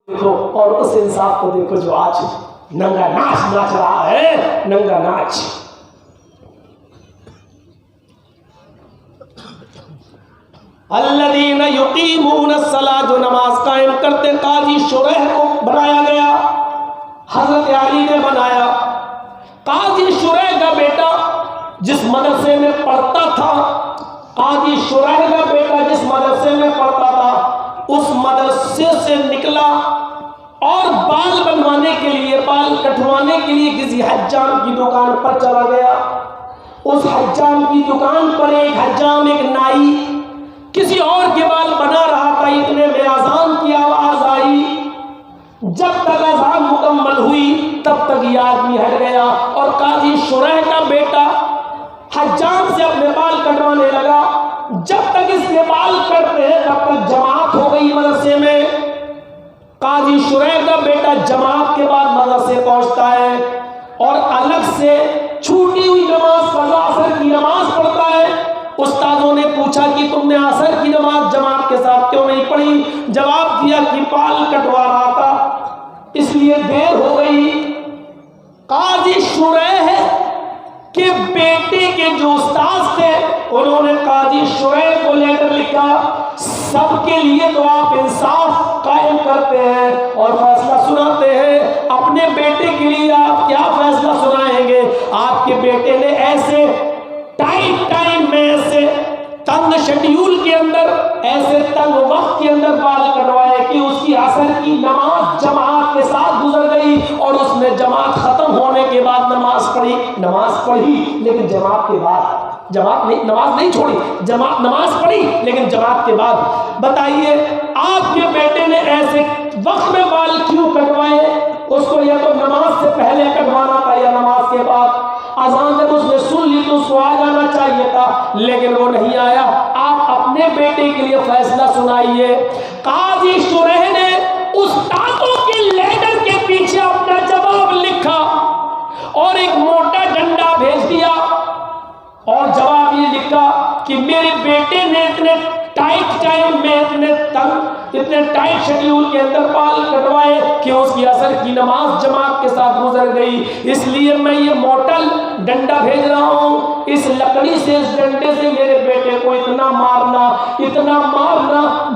دیکھو اور اس انصاف کو دیکھو جو آج ننگا ناچ ناچ رہا ہے، ننگا ناچ۔ الذین یقیمون الصلاۃ، جو نماز قائم کرتے۔ قاضی شریح کو بنایا گیا، حضرت علی نے بنایا۔ قاضی شریح کا بیٹا جس مدرسے میں پڑھتا تھا، قاضی شریح کا بیٹا جس مدرسے میں پڑھتا تھا، اس مدرسے سے نکلا اور بال بنوانے کے لیے، بال کٹوانے کے لیے کسی حجام کی دکان پر چلا گیا۔ اس حجام کی دکان پر ایک حجام، ایک نائی کسی اور کے بال بنا رہا تھا۔ اتنے میں اذان کی آواز آئی، جب تک اذان مکمل ہوئی تب تک یہ آدمی ہٹ گیا اور قاضی شریح کا بیٹا حجام سے اپنے بال کٹوانے لگا۔ جب تک اس کے بال کٹتے ہیں تب تک جماعت ہو گئی مدرسے میں۔ قاضی شریح کا بیٹا جماعت کے بعد مدرسے پہنچتا ہے اور الگ سے چھوٹی ہوئی نماز قضا عصر کی نماز پڑھتا ہے۔ استادوں نے پوچھا کہ تم نے عصر کی نماز جماعت کے ساتھ کیوں نہیں پڑھی؟ جواب دیا کہ بال کٹوا رہا تھا اس لیے دیر ہو گئی۔ قاضی شریح کے بیٹے کے جو استاذ تھے انہوں نے قاضی شریح کو لیٹر لکھا، سب کے لیے تو آپ انصاف قائم کرتے ہیں اور فیصلہ سناتے ہیں، اپنے بیٹے کے لیے آپ کیا فیصلہ سنائیں گے؟ آپ کے بیٹے نے ایسے ٹائٹ ٹائم میں، ایسے تنگ شیڈیول کے اندر، ایسے تنگ وقت کے اندر بال کٹوائے کہ اس کی عصر کی نماز جماعت کے ساتھ گزر گئی اور اس نے جماعت ختم ہونے کے بعد نماز پڑھی لیکن جماعت کے بعد نماز نہیں چھوڑی، نماز پڑھی لیکن جماعت کے بعد۔ بتائیے آپ کے بیٹے نے ایسے وقت میں بال کیوں کٹوائے؟ اس کو یا تو نماز سے پہلے کٹوانا تھا یا نماز کے بعد۔ اذان جب اس نے سن لی تو اس کو آ جانا چاہیے تھا لیکن وہ نہیں آیا۔ آپ اپنے بیٹے کے لیے فیصلہ سنائیے۔ قاضی شریح نے استادوں کے لیٹر کے پیچھے اپنا جواب لکھا اور ایک موٹا ڈنڈا بھیج دیا اور جواب یہ لکھا کہ میرے بیٹے نے اتنے ٹائٹ ٹائم میں، اتنے ٹائٹ شیڈیول کے اندر بال کٹوائے کہ اس کی عصر کی نماز جماعت کے ساتھ گزر گئی، اس لیے میں یہ موٹا ڈنڈا بھیج رہا ہوں۔ اس لکڑی سے، اس ڈنڈے سے میرے بیٹے کو اتنا مارنا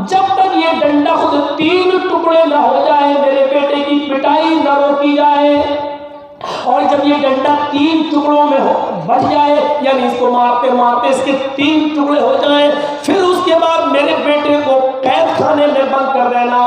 جب تک یہ ڈنڈا خود 3 ٹکڑے نہ ہو جائے، میرے بیٹے کی پٹائی نہ روکی جائے۔ اور جب یہ ڈنڈا 3 ٹکڑوں میں بچ جائے، یعنی اس کو مارتے مارتے اس کے 3 ٹکڑے ہو جائیں، پھر اس کے بعد میرے بیٹے کو قید خانے میں بند کر دینا،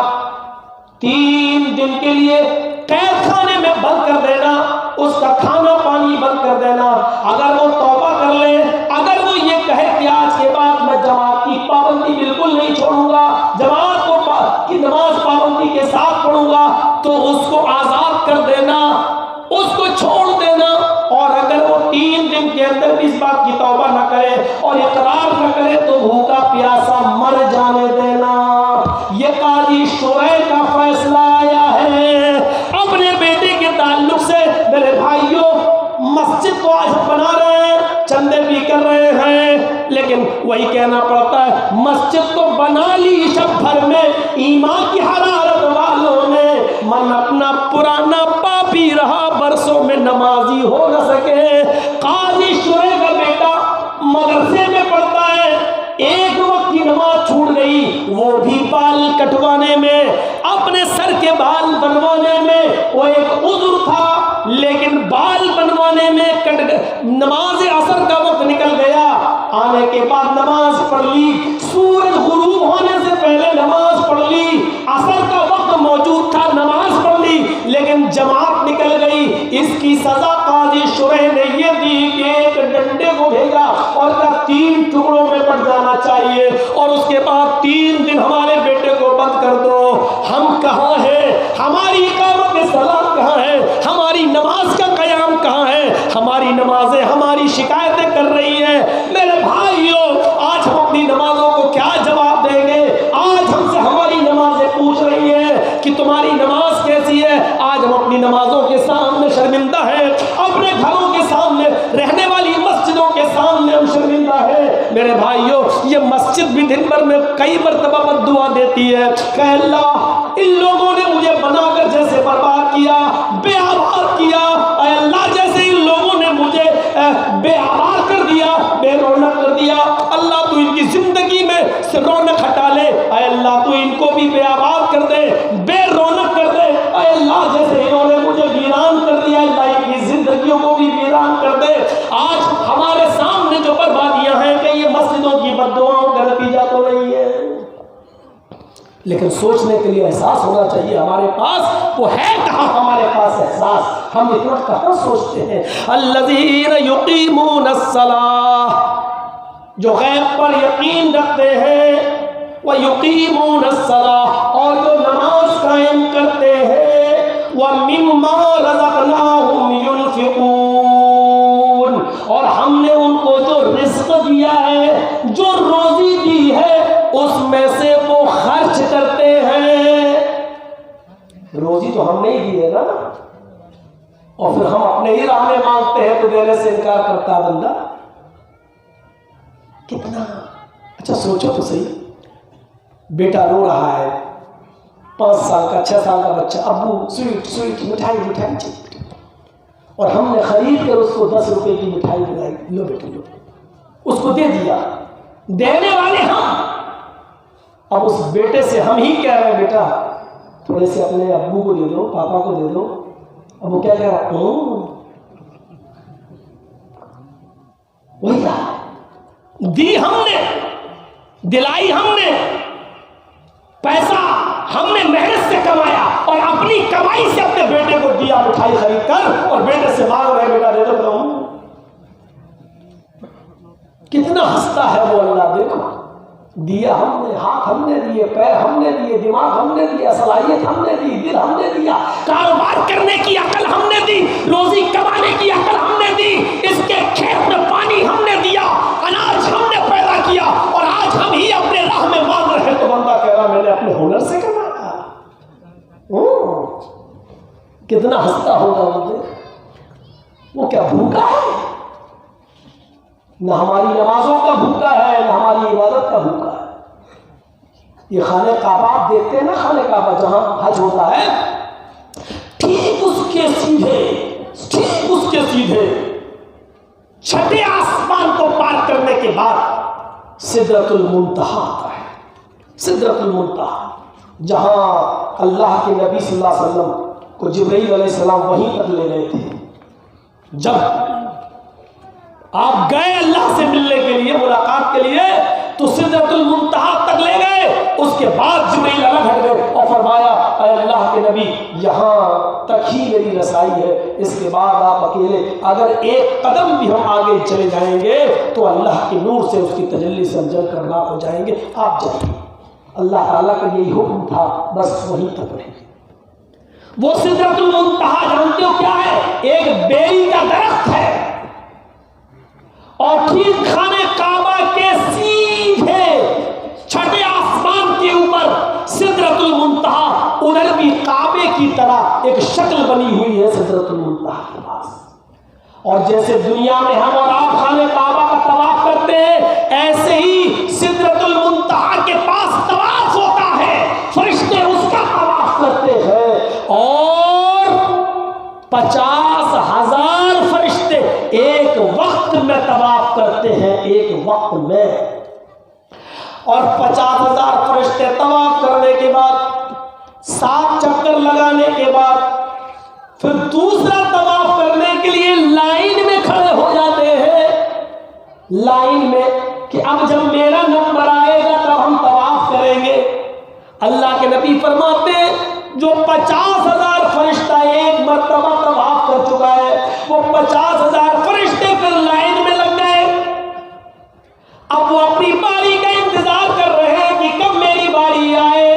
3 دن کے لیے قید خانے میں بند کر دینا، اس کا کھانا پانی بند کر دینا۔ اگر وہ توبہ کر لے، اگر وہ یہ کہے کہ آج کے بعد میں جماعت کی پابندی بالکل نہیں چھوڑوں گا، جماعت کی نماز پابندی کے ساتھ پڑھوں گا، تو اس کو آزاد کر دینا، اس کو چھوڑ دینا۔ اور اگر وہ 3 دن کے اندر اس بات کی توبہ نہ کرے اور اقرار نہ کرے تو بھوکا پیاسا مر جانے دینا۔ یہ قاضی شریح کا فیصلہ آیا ہے اپنے بیٹے کے تعلق سے۔ میرے بھائیوں، مسجد کو آج بنا رہے ہیں، چندے بھی کر رہے ہیں، لیکن وہی کہنا پڑتا ہے مسجد تو بنا لی شب بھر میں ایمان کی حرارت والوں نے، من اپنا پرانا پاپی رہا برسوں میں نمازی ہو نہ سکے۔ قاضی شریح کا بیٹا مدرسے میں پڑھتا ہے، ایک وقت کی نماز چھوٹ گئی، وہ بھی بال کٹوانے میں، اپنے سر کے بال بنوانے میں وہ ایک عذر تھا، لیکن بال بنوانے میں نماز عصر کا وقت نکل گیا۔ آنے کے بعد نماز پڑھ لی، سورج غروب ہونے سے پہلے نماز پڑھ لی، عصر کا وقت موجود تھا، نماز پڑھ لی، لیکن جماعت نکل گئی۔ اس کی سزا قاضی شریح نے یہ دی کہ ایک ڈنڈے کو بھیجا اور کہا 3 ٹکڑوں میں بٹ جانا چاہیے، اور اس کے بعد 3 دن ہمارے بیٹے کو بند کر دو۔ ہم کہاں ہیں؟ ہماری اقامت صلاۃ کہاں ہے؟ ہماری نماز کا قیام کہاں ہے؟ ہماری نمازیں ہماری شکایتیں کر رہی ہیں۔ میرے بھائیوں، آج ہم اپنی نمازوں کو کیا جواب دیں گے؟ آج ہم سے ہماری نمازیں پوچھ رہی ہیں کہ تمہاری نماز کیسی ہے؟ آج ہم اپنی نمازوں کے سامنے شرمندہ ہیں، اپنے گھروں کے سامنے، رہنے والی مسجدوں کے سامنے ہم شرمندہ ہیں۔ میرے بھائیوں، یہ مسجد بھی دن بھر میں کئی مرتبہ بد دعا دیتی ہے کہ اللہ ان لوگوں نے مجھے لیکن سوچنے کے لیے احساس ہونا چاہیے ہمارے پاس، وہ ہے کہاں ہمارے پاس احساس؟ ہم اتنا کہاں سوچتے ہیں؟ الذین یقیمون الصلاۃ، جو غیب پر یقین رکھتے ہیں، وَيُقِيمُونَ الصَّلَاةَ، اور جو نماز قائم کرتے ہیں، وَمِمَّا رَزَقْنَاهُمْ يُنْفِقُونَ، اور ہم نے ان کو جو رزق دیا ہے، جو روزی دی ہے، اس میں سے وہ خرچ کرتے ہیں۔ روزی تو ہم نے ہی دی ہے نا، اور پھر ہم اپنے ہی راہ میں مانگتے ہیں تو دینے سے انکار کرتا ہے بندہ۔ کتنا اچھا سوچو تو صحیح، بیٹا رو رہا ہے، 5 سال کا 6 سال کا بچہ، ابو سویٹ سویٹ مٹھائی مٹھائی چاہیے، اور ہم نے خرید کر اس کو 10 روپے کی مٹھائی دلائی، لو بیٹا لو، اس کو دے دیا، دینے والے ہم۔ اب اس بیٹے سے ہم ہی کہہ رہے ہیں بیٹا تھوڑے سے اپنے ابو کو دے دو، پاپا کو دے دو، اب وہ کیا کہہ رہا ہے؟ وہی کہا، دی ہم نے، دلائی ہم نے، پیسہ ہم نے محنت سے کمایا اور اپنی کمائی سے اپنے بیٹے کو دیا مٹھائی خرید کر، اور بیٹے سے مانگ رہے بیٹا دے دو۔ کتنا ہنستا ہے وہ اللہ، دیکھو دیا ہم نے، ہاتھ ہم نے دیے، پیر ہم نے دیے، دماغ ہم نے دیا، صلاحیت ہم نے دی، دل ہم نے دیا، کاروبار کرنے کی عقل ہم نے دی، روزی کمانے کی عقل ہم نے دی، اس کے کھیت میں پانی ہم نے دیا، اناج ہم نے پیدا کیا، اور آج ہم ہی اپنے راہ میں مانگ رہے تو بندہ کہہ رہا میں نے اپنے ہنر سے کمایا۔ کتنا ہنستا ہوگا وہ کیا بھوکا ہے؟ نہ ہماری نمازوں کا بھوکا ہے، نہ ہماری عبادت کا بھوکا ہے۔ یہ خانہ کعبہ آپ دیکھتے ہیں نا، خانہ کعبہ جہاں حج ہوتا ہے، ٹھیک اس کے سیدھے چھٹے آسمان کو پار کرنے کے بعد سدرۃ المنتہا آتا ہے۔ سدرۃ المنتہا، جہاں اللہ کے نبی صلی اللہ علیہ وسلم کو جبرائیل علیہ السلام وہیں تک لے گئے تھے۔ جب آپ گئے اللہ سے ملنے کے لیے، ملاقات کے لیے، تو سدرۃ المنتہا تک لے گئے، اس کے بعد جبرائیل الگ ہٹ گئے اور فرمایا اے اللہ کے نبی یہاں تک ہی میری رسائی ہے، اس کے بعد آپ اکیلے اگر ایک قدم بھی ہم آگے چلے جائیں گے تو اللہ کے نور سے، اس کی تجلی سے جل کر راہ ہو جائیں گے، آپ جائیے۔ اللہ تعالیٰ کا یہی حکم تھا، بس وہیں تک رہے۔ وہ سدرۃ المنتہا جانتے ہو کیا ہے؟ ایک بیری کا درخت ہے، اور ٹھیک خانہ کعبہ کے سیدھے چھٹے آسمان کے اوپر سدرۃ المنتہا، ادھر بھی کعبے کی طرح ایک شکل بنی ہوئی ہے سدرۃ المنتہا کے پاس۔ اور جیسے دنیا میں ہم اور آپ خانہ کعبہ کا طواف کرتے ہیں، ایسے ہی سدرۃ المنتہا کے پاس طواف ہوتا ہے، فرشتے اس کا طواف کرتے ہیں، اور 50,000 فرشتے ایک وقت میں طواف کرتے ہیں، ایک وقت میں۔ اور 50,000 فرشتے طواف کرنے کے بعد، 7 چکر لگانے کے بعد، پھر دوسرا طواف کرنے کے لیے لائن میں کھڑے ہو جاتے ہیں، لائن میں کہ اب جب میرا نمبر آئے گا تب ہم طواف کریں گے۔ اللہ کے نبی فرماتے ہیں جو 50,000 فرشتہ ایک مرتبہ طواف کر چکا ہے، وہ 50,000 فرشتے پھر لائن میں لگ گئے۔ اب وہ اپنی باری کا انتظار کر رہے ہیں کہ کب میری باری آئے۔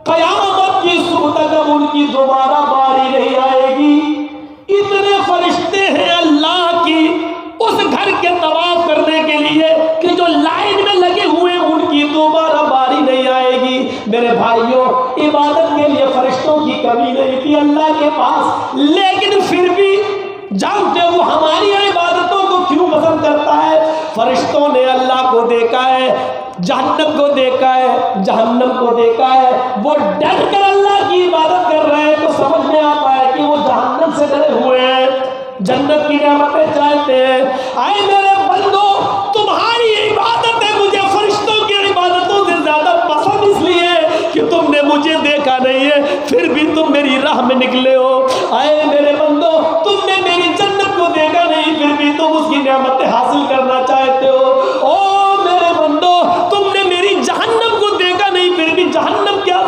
قیامت کی صبح تک اب ان کی دوبارہ باری نہیں آئے گی۔ اتنے فرشتے ہیں اللہ کی اس گھر کے طواف کرنے کے لیے کہ جو لائن میں لگے ہوئے ان کی دوبارہ باری نہیں آئے گی۔ میرے بھائیوں، عبادت کے لیے فرشتوں کی کمی نہیں تھی اللہ کے پاس، لیکن پھر بھی جانتے وہ ہماری عبادتوں کو کیوں پسند کرتا ہے؟ فرشتوں نے اللہ کو دیکھا ہے، جہنم کو دیکھا ہے، جہنم کو دیکھا ہے، وہ ڈر کر اللہ کی عبادت کر رہے ہیں، تو سمجھ میں آتا ہے کہ وہ جہنم سے ڈرے ہوئے ہیں، جنت کی نعمتیں چاہتے ہیں۔ آئے میرے بندو، تمہاری عبادتیں مجھے فرشتوں کی عبادتوں سے زیادہ پسند اس لیے کہ تم نے مجھے دیکھا نہیں ہے، پھر بھی تم میری راہ میں نکلے ہو۔ آئے میرے بندو، تم نے میری جنت کو دیکھا نہیں، پھر بھی تم اس کی نعمتیں حاصل کرنا چاہتے ہو۔ او میرے بندو، تم نے میری جہنم کو دیکھا نہیں، پھر بھی جہنم کیا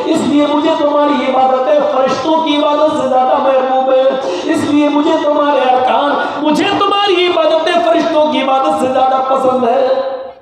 اس لیے مجھے تمہاری عبادتیں فرشتوں کی عبادت سے زیادہ محبوب ہے، اس لیے مجھے تمہارے ارکان، مجھے تمہاری عبادتیں فرشتوں کی عبادت سے زیادہ پسند ہے۔